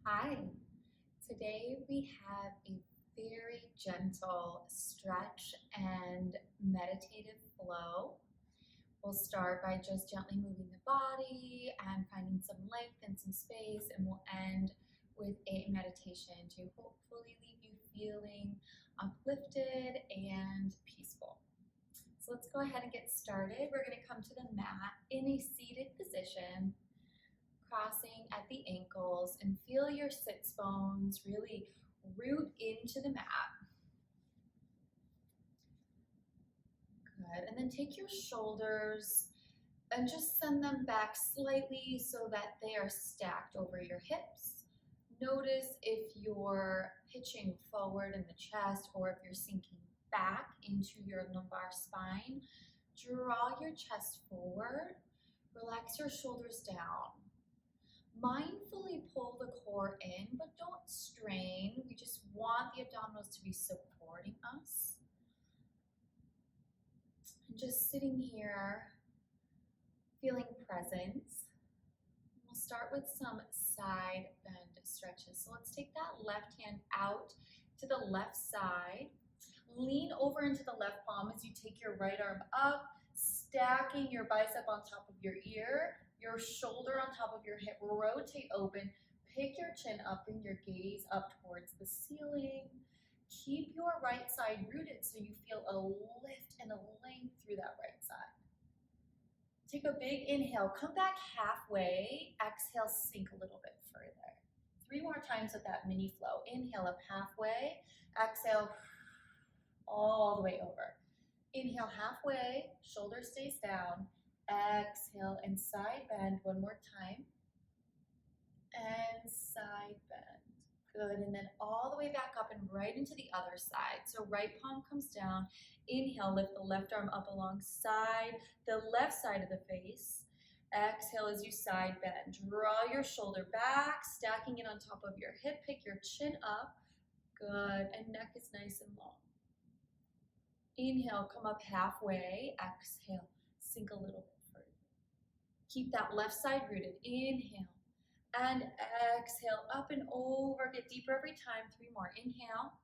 Hi, today we have a very gentle stretch and meditative flow. We'll start by just gently moving the body and finding some length and some space, and we'll end with a meditation to hopefully leave you feeling uplifted and peaceful. So let's go ahead and get started. We're going to come to the mat in a seated position, crossing at the ankles, and feel your sits bones really root into the mat. Good. And then take your shoulders and just send them back slightly so that they are stacked over your hips. Notice if you're pitching forward in the chest or if you're sinking back into your lumbar spine. Draw your chest forward. Relax your shoulders down. Mindfully pull the core in, but don't strain. We just want the abdominals to be supporting us. And just sitting here, feeling present. We'll start with some side bend stretches. So let's take that left hand out to the left side. Lean over into the left palm as you take your right arm up, stacking your bicep on top of your ear, your shoulder on top of your hip. Rotate open, pick your chin up, bring your gaze up towards the ceiling. Keep your right side rooted so you feel a lift and a length through that right side. Take a big inhale, come back halfway, exhale, sink a little bit further. 3 more times with that mini flow. Inhale up halfway, exhale all the way over. Inhale halfway, shoulder stays down. Exhale and side bend one more time. And side bend. Good, and then all the way back up and right into the other side. So right palm comes down. Inhale, lift the left arm up alongside the left side of the face. Exhale as you side bend. Draw your shoulder back, stacking it on top of your hip. Pick your chin up. Good, and neck is nice and long. Inhale, come up halfway. Exhale, sink a little bit further. Keep that left side rooted. Inhale and exhale, up and over. Get deeper every time. 3 more. Inhale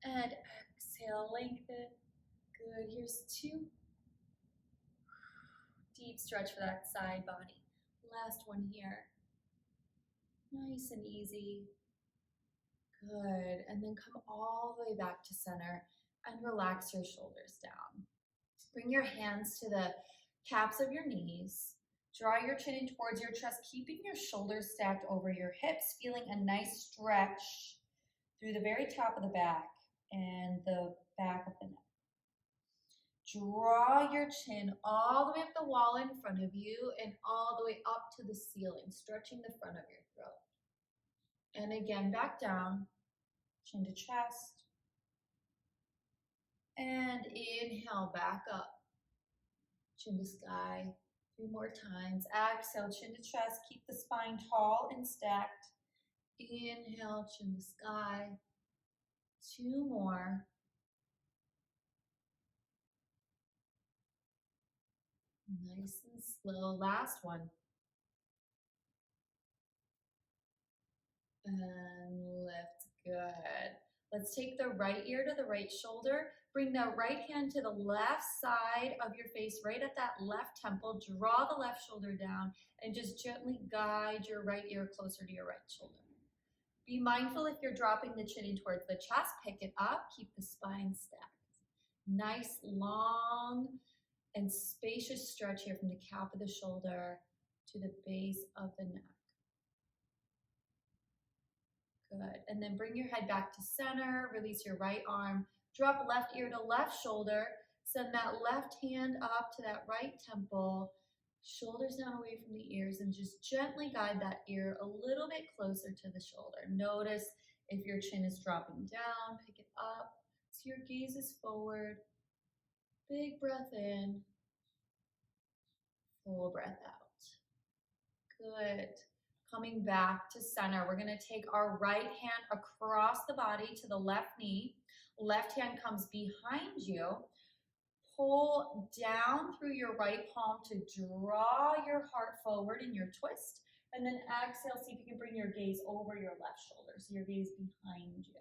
and exhale, lengthen. Good. Here's 2. Deep stretch for that side body. Last one here. Nice and easy. Good. And then come all the way back to center and relax your shoulders down. Bring your hands to the caps of your knees. Draw your chin in towards your chest, keeping your shoulders stacked over your hips, feeling a nice stretch through the very top of the back and the back of the neck. Draw your chin all the way up the wall in front of you and all the way up to the ceiling, stretching the front of your throat. And again, back down, chin to chest. And inhale, back up, chin to sky. 3 more times. Exhale, chin to chest. Keep the spine tall and stacked. Inhale, chin to sky. 2 more. Nice and slow. Last one. And lift. Good. Let's take the right ear to the right shoulder. Bring the right hand to the left side of your face, right at that left temple. Draw the left shoulder down and just gently guide your right ear closer to your right shoulder. Be mindful if you're dropping the chin in towards the chest, pick it up, keep the spine stacked. Nice, long, and spacious stretch here from the cap of the shoulder to the base of the neck. Good. And then bring your head back to center, release your right arm, drop left ear to left shoulder, send that left hand up to that right temple, shoulders down away from the ears, and just gently guide that ear a little bit closer to the shoulder. Notice if your chin is dropping down, pick it up so your gaze is forward. Big breath in, full breath out. Good. Coming back to center, we're going to take our right hand across the body to the left knee. Left hand comes behind you. Pull down through your right palm to draw your heart forward in your twist. And then exhale, see if you can bring your gaze over your left shoulder, so your gaze behind you.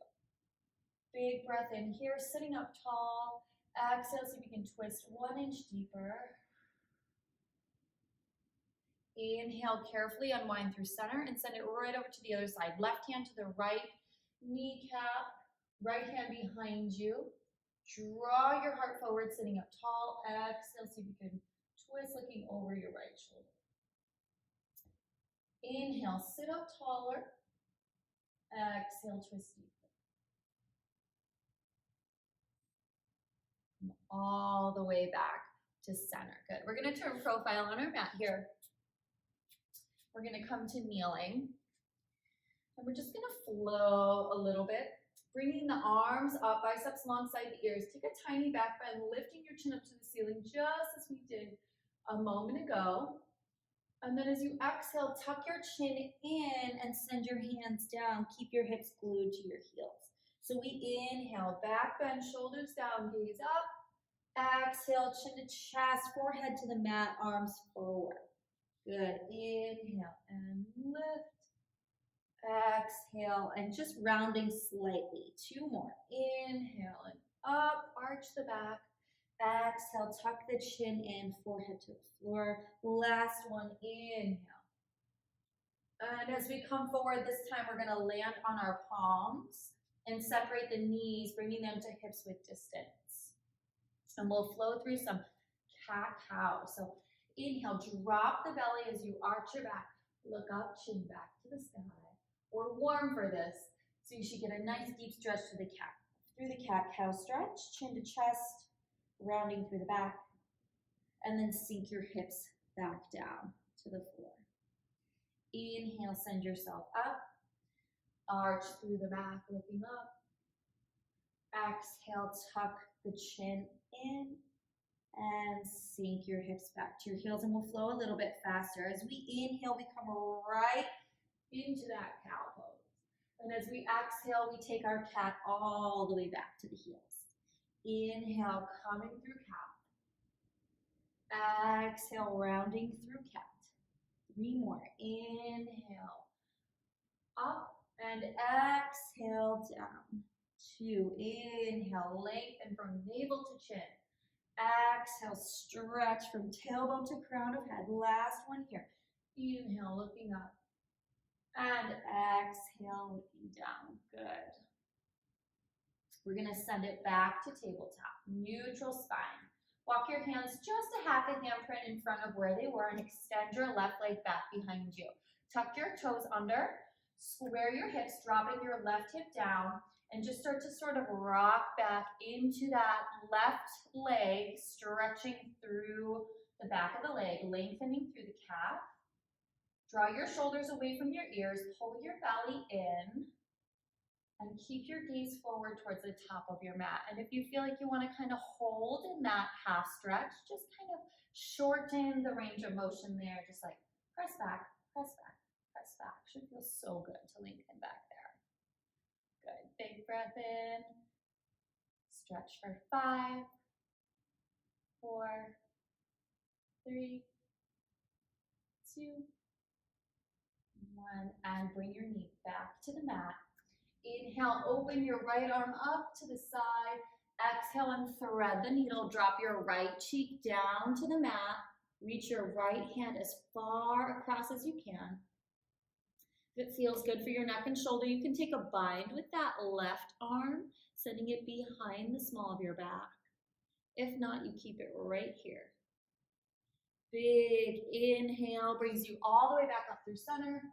Big breath in here, sitting up tall. Exhale, see if you can twist 1 inch deeper. Inhale, carefully unwind through center and send it right over to the other side. Left hand to the right kneecap, right hand behind you. Draw your heart forward, sitting up tall. Exhale, see if you can twist, looking over your right shoulder. Inhale, sit up taller. Exhale, twist deeper. Come all the way back to center. Good. We're going to turn profile on our mat here. We're going to come to kneeling. And we're just going to flow a little bit, bringing the arms up, biceps alongside the ears. Take a tiny back bend, lifting your chin up to the ceiling, just as we did a moment ago. And then as you exhale, tuck your chin in and send your hands down. Keep your hips glued to your heels. So we inhale, back bend, shoulders down, gaze up. Exhale, chin to chest, forehead to the mat, arms forward. Good. Inhale and lift. Exhale and just rounding slightly. 2 more. Inhale and up, arch the back. Exhale, tuck the chin in, forehead to the floor. Last one, inhale. And as we come forward, this time we're going to land on our palms and separate the knees, bringing them to hips with distance. And we'll flow through some cat-cow. So inhale, drop the belly as you arch your back. Look up, chin back to the sky. We're warm for this, so you should get a nice deep stretch through the cat-cow stretch, chin to chest, rounding through the back, and then sink your hips back down to the floor. Inhale, send yourself up, arch through the back, looking up. Exhale, tuck the chin in, and sink your hips back to your heels, and we'll flow a little bit faster. As we inhale, we come right into that cow pose. And as we exhale, we take our cat all the way back to the heels. Inhale, coming through cow. Exhale, rounding through cat. 3 more. Inhale, up, and exhale, down. 2. Inhale, lengthen from navel to chin. Exhale, stretch from tailbone to crown of head. Last one here. Inhale, looking up. And exhale, looking down. Good. We're going to send it back to tabletop. Neutral spine. Walk your hands just a half a handprint in front of where they were and extend your left leg back behind you. Tuck your toes under. Square your hips, dropping your left hip down, and just start to sort of rock back into that left leg, stretching through the back of the leg, lengthening through the calf. Draw your shoulders away from your ears, pull your belly in, and keep your gaze forward towards the top of your mat. And if you feel like you want to kind of hold in that half stretch, just kind of shorten the range of motion there, just like press back, press back, press back. Should feel so good to lengthen back there. Good. Big breath in. Stretch for 5, 4, 3, 2, 1, and bring your knee back to the mat. Inhale, open your right arm up to the side. Exhale and thread the needle. Drop your right cheek down to the mat. Reach your right hand as far across as you can. If it feels good for your neck and shoulder, you can take a bind with that left arm, sending it behind the small of your back. If not, you keep it right here. Big inhale brings you all the way back up through center.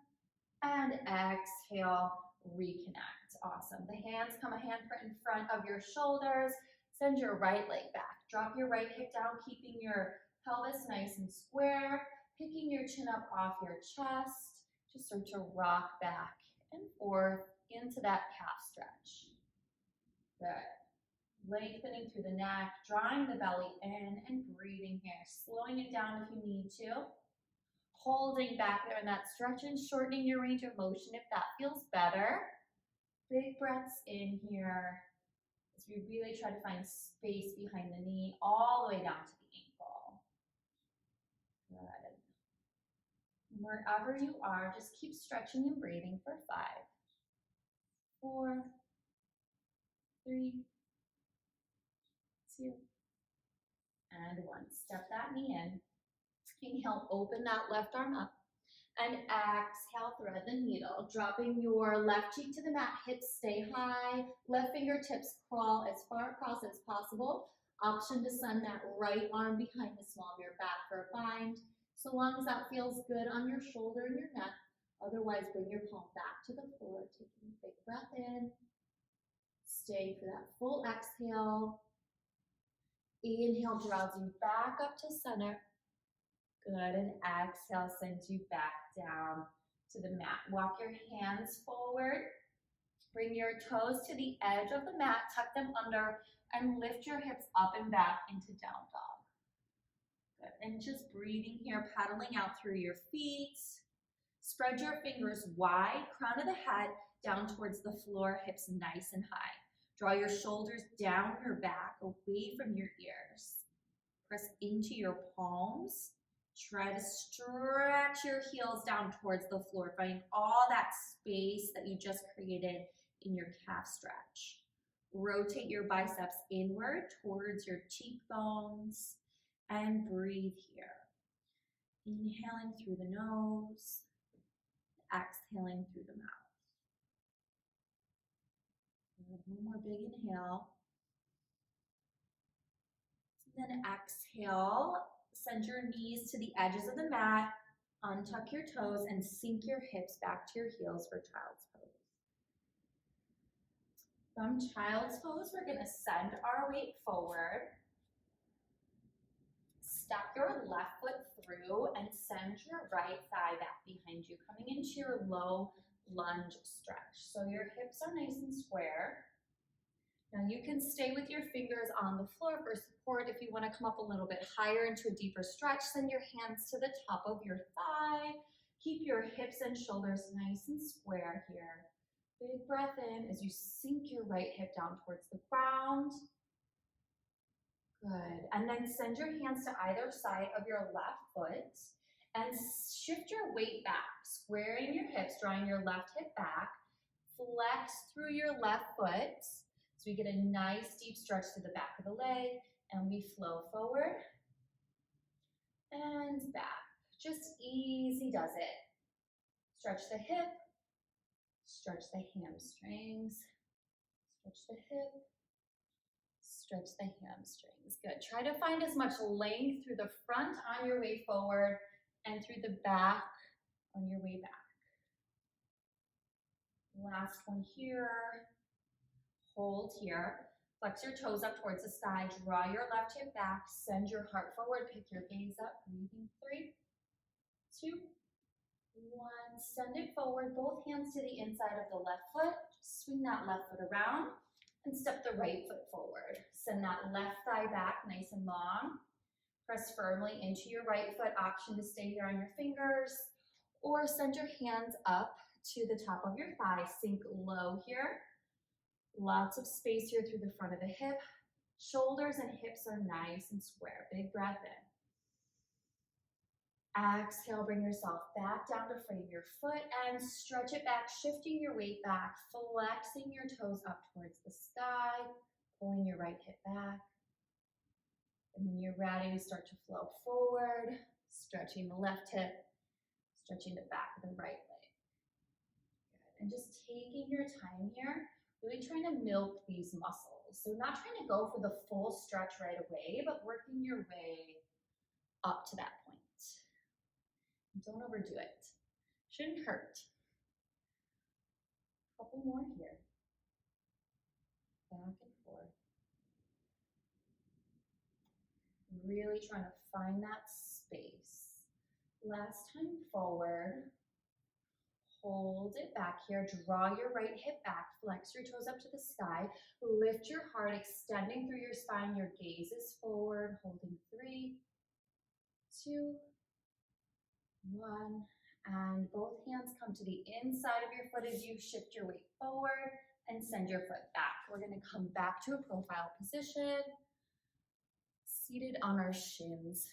And exhale, reconnect. Awesome. The hands come a handprint in front of your shoulders. Send your right leg back. Drop your right hip down, keeping your pelvis nice and square. Picking your chin up off your chest. Just start to rock back and forth into that calf stretch. Good. Lengthening through the neck, drawing the belly in and breathing here. Slowing it down if you need to. Holding back there in that stretch and shortening your range of motion if that feels better. Big breaths in here as we really try to find space behind the knee all the way down to the ankle. Good. Wherever you are, just keep stretching and breathing for 5, 4, 3, 2, and 1. Step that knee in. Inhale, open that left arm up. And exhale, thread the needle, dropping your left cheek to the mat, hips stay high, left fingertips crawl as far across as possible. Option to send that right arm behind the small of your back for a bind, so long as that feels good on your shoulder and your neck. Otherwise, bring your palm back to the floor, taking a big breath in. Stay for that full exhale. Inhale, draws you back up to center. Good, and exhale sends you back down to the mat. Walk your hands forward. Bring your toes to the edge of the mat, tuck them under, and lift your hips up and back into down dog. Good, and just breathing here, paddling out through your feet. Spread your fingers wide, crown of the head down towards the floor, hips nice and high. Draw your shoulders down your back, away from your ears. Press into your palms. Try to stretch your heels down towards the floor, finding all that space that you just created in your calf stretch. Rotate your biceps inward towards your cheekbones and breathe here. Inhaling through the nose, exhaling through the mouth. One more big inhale. And then exhale. Send your knees to the edges of the mat, untuck your toes, and sink your hips back to your heels for child's pose. From child's pose, we're going to send our weight forward. Step your left foot through and send your right thigh back behind you, coming into your low lunge stretch. So your hips are nice and square. Now you can stay with your fingers on the floor for support. If you want to come up a little bit higher into a deeper stretch, send your hands to the top of your thigh. Keep your hips and shoulders nice and square here. Big breath in as you sink your right hip down towards the ground. Good. And then send your hands to either side of your left foot and shift your weight back, squaring your hips, drawing your left hip back. Flex through your left foot. So we get a nice deep stretch to the back of the leg, and we flow forward and back. Just easy does it. Stretch the hip, stretch the hamstrings, stretch the hip, stretch the hamstrings. Good. Try to find as much length through the front on your way forward and through the back on your way back. Last one here. Hold here. Flex your toes up towards the sky. Draw your left hip back. Send your heart forward. Pick your gaze up. Breathing 3, 2, 1. Send it forward. Both hands to the inside of the left foot. Swing that left foot around and step the right foot forward. Send that left thigh back nice and long. Press firmly into your right foot. Option to stay here on your fingers, or send your hands up to the top of your thigh. Sink low here. Lots of space here through the front of the hip. Shoulders and hips are nice and square. Big breath in. Exhale, bring yourself back down to frame your foot and stretch it back, shifting your weight back, flexing your toes up towards the sky, pulling your right hip back. And when you're ready, we start to flow forward, stretching the left hip, stretching the back of the right leg. Good. And just taking your time here, really trying to milk these muscles. So not trying to go for the full stretch right away, but working your way up to that point. Don't overdo it. Shouldn't hurt. A couple more here. Back and forth. Really trying to find that space. Last time forward. Hold it back here. Draw your right hip back. Flex your toes up to the sky. Lift your heart, extending through your spine. Your gaze is forward. Holding 3, 2, 1. And both hands come to the inside of your foot as you shift your weight forward and send your foot back. We're going to come back to a profile position, seated on our shins.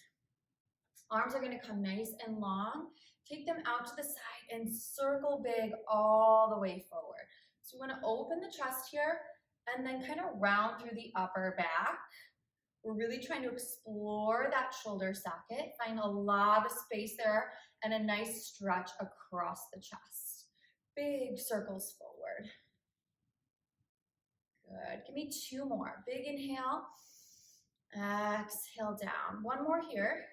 Arms are gonna come nice and long. Take them out to the side and circle big all the way forward. So we wanna open the chest here and then kind of round through the upper back. We're really trying to explore that shoulder socket, find a lot of space there and a nice stretch across the chest. Big circles forward. Good, give me 2 more. Big inhale, exhale down. 1 more here.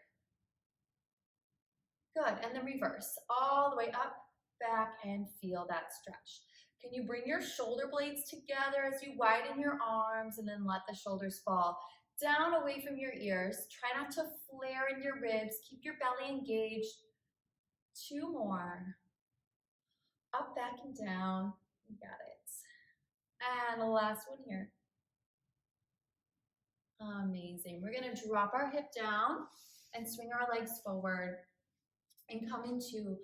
Good, and then reverse, all the way up, back, and feel that stretch. Can you bring your shoulder blades together as you widen your arms and then let the shoulders fall down away from your ears? Try not to flare in your ribs, keep your belly engaged. 2 more. Up, back, and down. You got it. And the last one here. Amazing. We're gonna drop our hip down and swing our legs forward and come into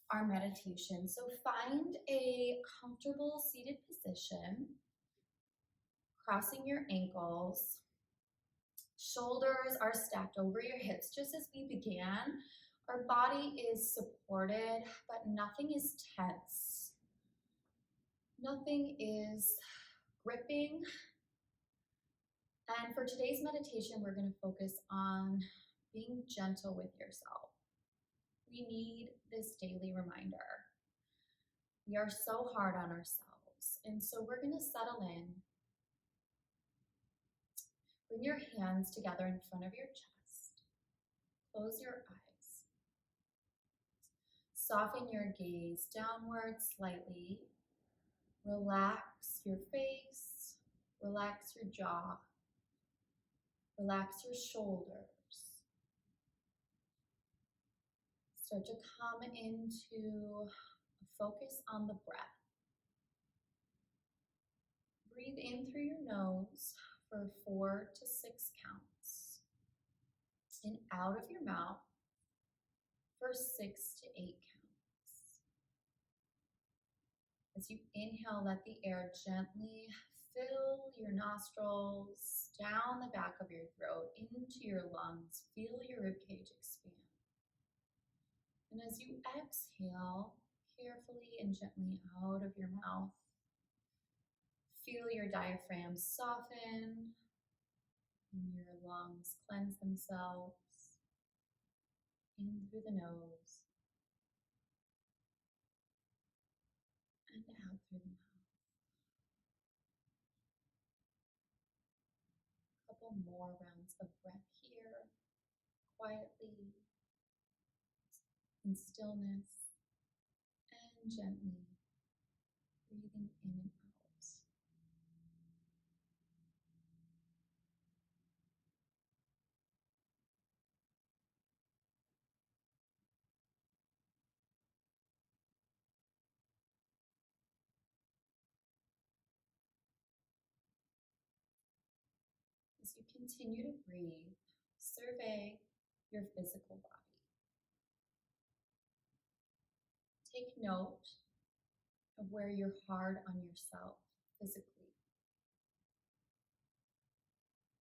our meditation. So find a comfortable seated position, crossing your ankles. Shoulders are stacked over your hips, just as we began. Our body is supported, but nothing is tense. Nothing is gripping. And for today's meditation, we're going to focus on being gentle with yourself. We need this daily reminder. We are so hard on ourselves. And so we're going to settle in. Bring your hands together in front of your chest. Close your eyes. Soften your gaze downward slightly. Relax your face. Relax your jaw. Relax your shoulders. Start to come into a focus on the breath. Breathe in through your nose for 4 to 6 counts. And out of your mouth for 6 to 8 counts. As you inhale, let the air gently fill your nostrils, down the back of your throat, into your lungs. Feel your ribcage expand. And as you exhale, carefully and gently out of your mouth, feel your diaphragm soften, and your lungs cleanse themselves in through the nose and out through the mouth. A couple more rounds of breath here, quietly, in stillness, and gently breathing in and out. As you continue to breathe, survey your physical body. Take note of where you're hard on yourself physically.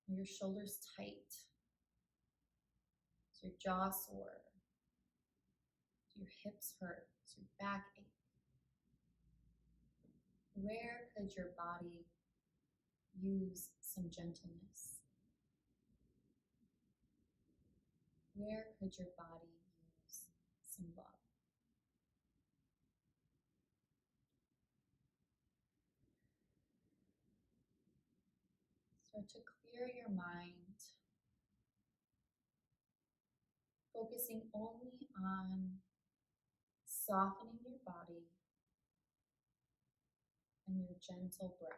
Are your shoulders tight? Is your jaw sore? Do your hips hurt? Does your back ache? Where could your body use some gentleness? Where could your body use some love? Start to clear your mind, focusing only on softening your body and your gentle breath.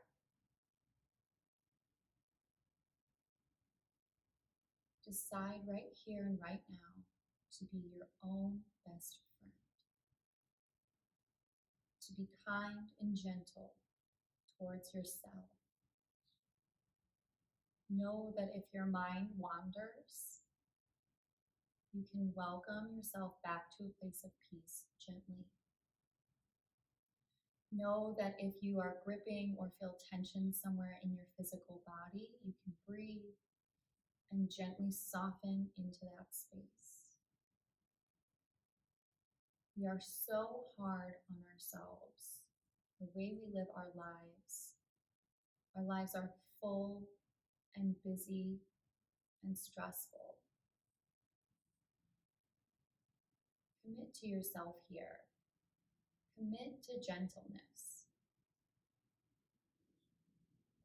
Decide right here and right now to be your own best friend. To be kind and gentle towards yourself. Know that if your mind wanders, you can welcome yourself back to a place of peace gently. Know that if you are gripping or feel tension somewhere in your physical body, you can breathe and gently soften into that space. We are so hard on ourselves, the way we live our lives. Our lives are full and busy and stressful. Commit to yourself here. Commit to gentleness.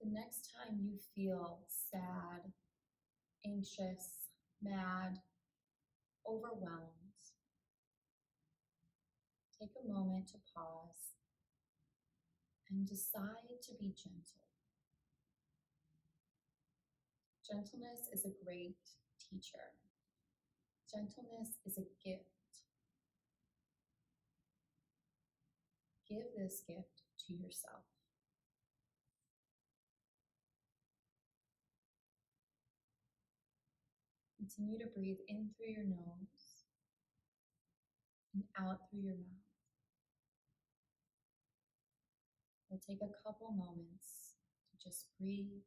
The next time you feel sad, anxious, mad, overwhelmed, take a moment to pause and decide to be gentle. Gentleness is a great teacher. Gentleness is a gift. Give this gift to yourself. Continue to breathe in through your nose and out through your mouth. We'll take a couple moments to just breathe,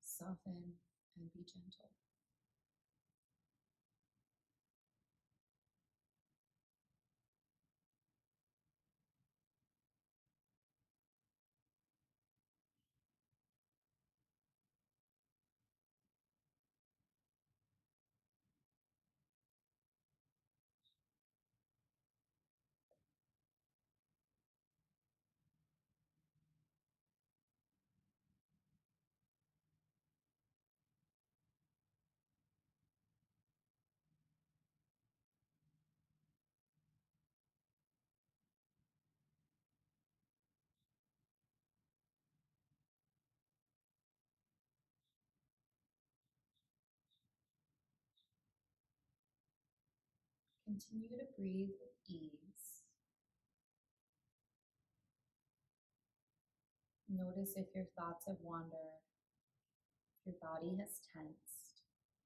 soften, and be gentle. Continue to breathe with ease. Notice if your thoughts have wandered, if your body has tensed.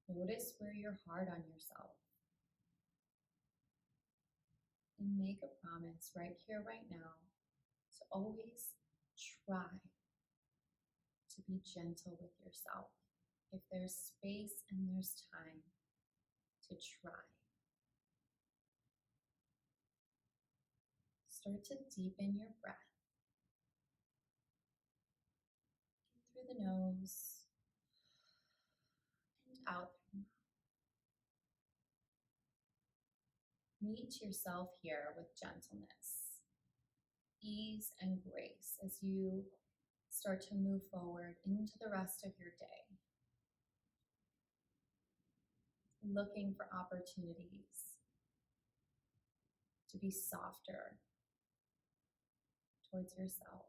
Notice where you're hard on yourself. And make a promise right here, right now, to always try to be gentle with yourself. If there's space and there's time, to try. Start to deepen your breath. In through the nose and out through the mouth. Meet yourself here with gentleness, ease, and grace as you start to move forward into the rest of your day. Looking for opportunities to be softer towards yourself.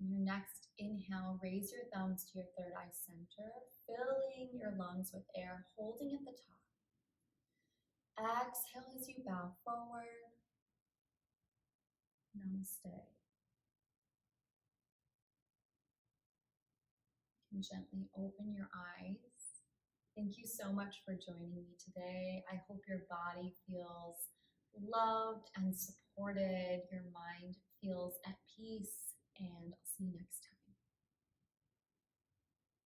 On your next inhale, raise your thumbs to your third eye center, filling your lungs with air, holding at the top. Exhale as you bow forward. Namaste. You can gently open your eyes. Thank you so much for joining me today. I hope your body feels loved and supported. Your mind feels at peace, and I'll see you next time.